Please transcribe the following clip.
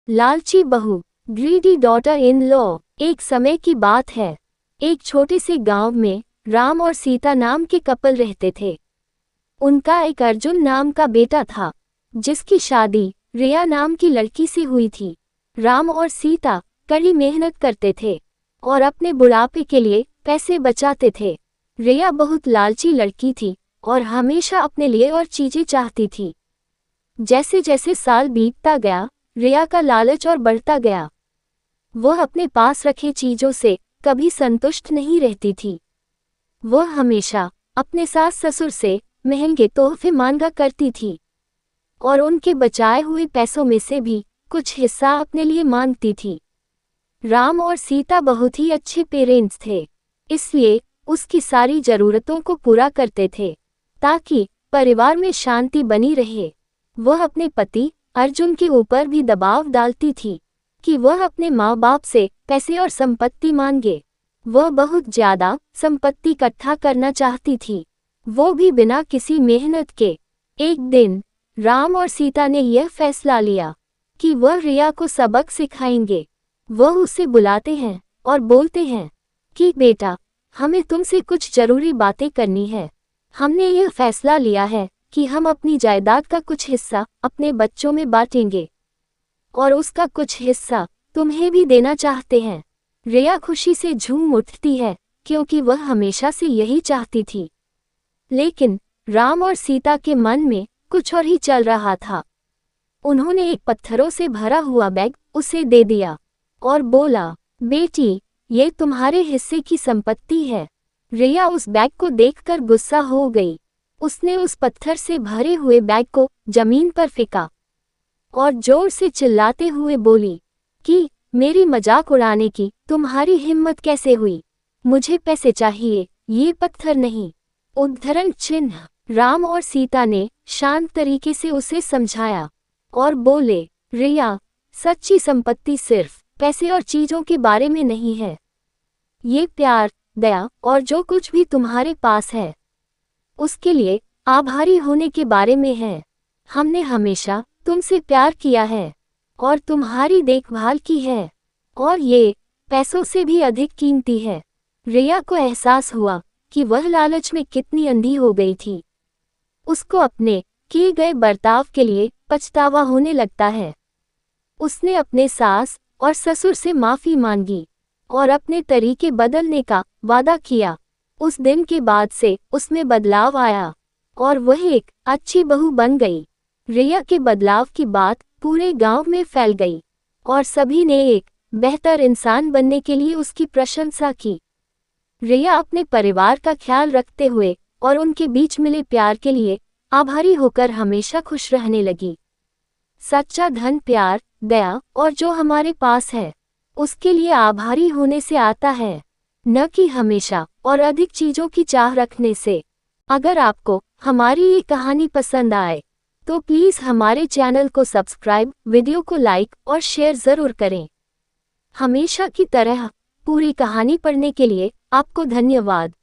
लालची बहू, greedy daughter in law. एक समय की बात है। एक छोटे से गांव में राम और सीता नाम के कपल रहते थे। उनका एक अर्जुन नाम का बेटा था, जिसकी शादी रिया नाम की लड़की से हुई थी। राम और सीता कड़ी मेहनत करते थे और अपने बुढ़ापे के लिए पैसे बचाते थे। रिया बहुत लालची लड़की थी और हमेशा अपने लिए और चीजें चाहती थी। जैसे जैसे साल बीतता गया, रिया का लालच और बढ़ता गया। वह अपने पास रखे चीजों से कभी संतुष्ट नहीं रहती थी। वह हमेशा अपने सास ससुर से महंगे तोहफे मांगा करती थी और उनके बचाए हुए पैसों में से भी कुछ हिस्सा अपने लिए मांगती थी। राम और सीता बहुत ही अच्छे पेरेंट्स थे, इसलिए उसकी सारी जरूरतों को पूरा करते थे ताकि परिवार में शांति बनी रहे। वह अपने पति अर्जुन के ऊपर भी दबाव डालती थी कि वह अपने माँ बाप से पैसे और संपत्ति मांगे। वह बहुत ज्यादा संपत्ति इकट्ठा करना चाहती थी, वो भी बिना किसी मेहनत के। एक दिन राम और सीता ने यह फैसला लिया कि वह रिया को सबक सिखाएंगे। वह उसे बुलाते हैं और बोलते हैं कि बेटा, हमें तुमसे कुछ जरूरी बातें करनी है। हमने यह फैसला लिया है कि हम अपनी जायदाद का कुछ हिस्सा अपने बच्चों में बांटेंगे और उसका कुछ हिस्सा तुम्हें भी देना चाहते हैं। रिया खुशी से झूम उठती है क्योंकि वह हमेशा से यही चाहती थी। लेकिन राम और सीता के मन में कुछ और ही चल रहा था। उन्होंने एक पत्थरों से भरा हुआ बैग उसे दे दिया और बोला, बेटी, ये तुम्हारे हिस्से की संपत्ति है। रिया उस बैग को देखकर गुस्सा हो गई। उसने उस पत्थर से भरे हुए बैग को जमीन पर फेंका और जोर से चिल्लाते हुए बोली कि मेरी मजाक उड़ाने की तुम्हारी हिम्मत कैसे हुई? मुझे पैसे चाहिए, ये पत्थर नहीं। उद्धरण चिन्ह। राम और सीता ने शांत तरीके से उसे समझाया और बोले, रिया, सच्ची संपत्ति सिर्फ पैसे और चीजों के बारे में नहीं है। ये प्यार, दया और जो कुछ भी तुम्हारे पास है, उसके लिए आभारी होने के बारे में है। हमने हमेशा तुमसे प्यार किया है और तुम्हारी देखभाल की है, और ये पैसों से भी अधिक कीमती है। रिया को एहसास हुआ कि वह लालच में कितनी अंधी हो गई थी। उसको अपने किए गए बर्ताव के लिए पछतावा होने लगता है। उसने अपने सास और ससुर से माफी मांगी और अपने तरीके बदलने का वादा किया। उस दिन के बाद से उसमें बदलाव आया और वह एक अच्छी बहू बन गई। रिया के बदलाव की बात पूरे गांव में फैल गई और सभी ने एक बेहतर इंसान बनने के लिए उसकी प्रशंसा की। रिया अपने परिवार का ख्याल रखते हुए और उनके बीच मिले प्यार के लिए आभारी होकर हमेशा खुश रहने लगी। सच्चा धन प्यार, दया और जो हमारे पास है, उसके लिए आभारी होने से आता है, न कि हमेशा और अधिक चीजों की चाह रखने से। अगर आपको हमारी ये कहानी पसंद आए तो प्लीज़ हमारे चैनल को सब्सक्राइब, वीडियो को लाइक और शेयर ज़रूर करें। हमेशा की तरह पूरी कहानी पढ़ने के लिए आपको धन्यवाद।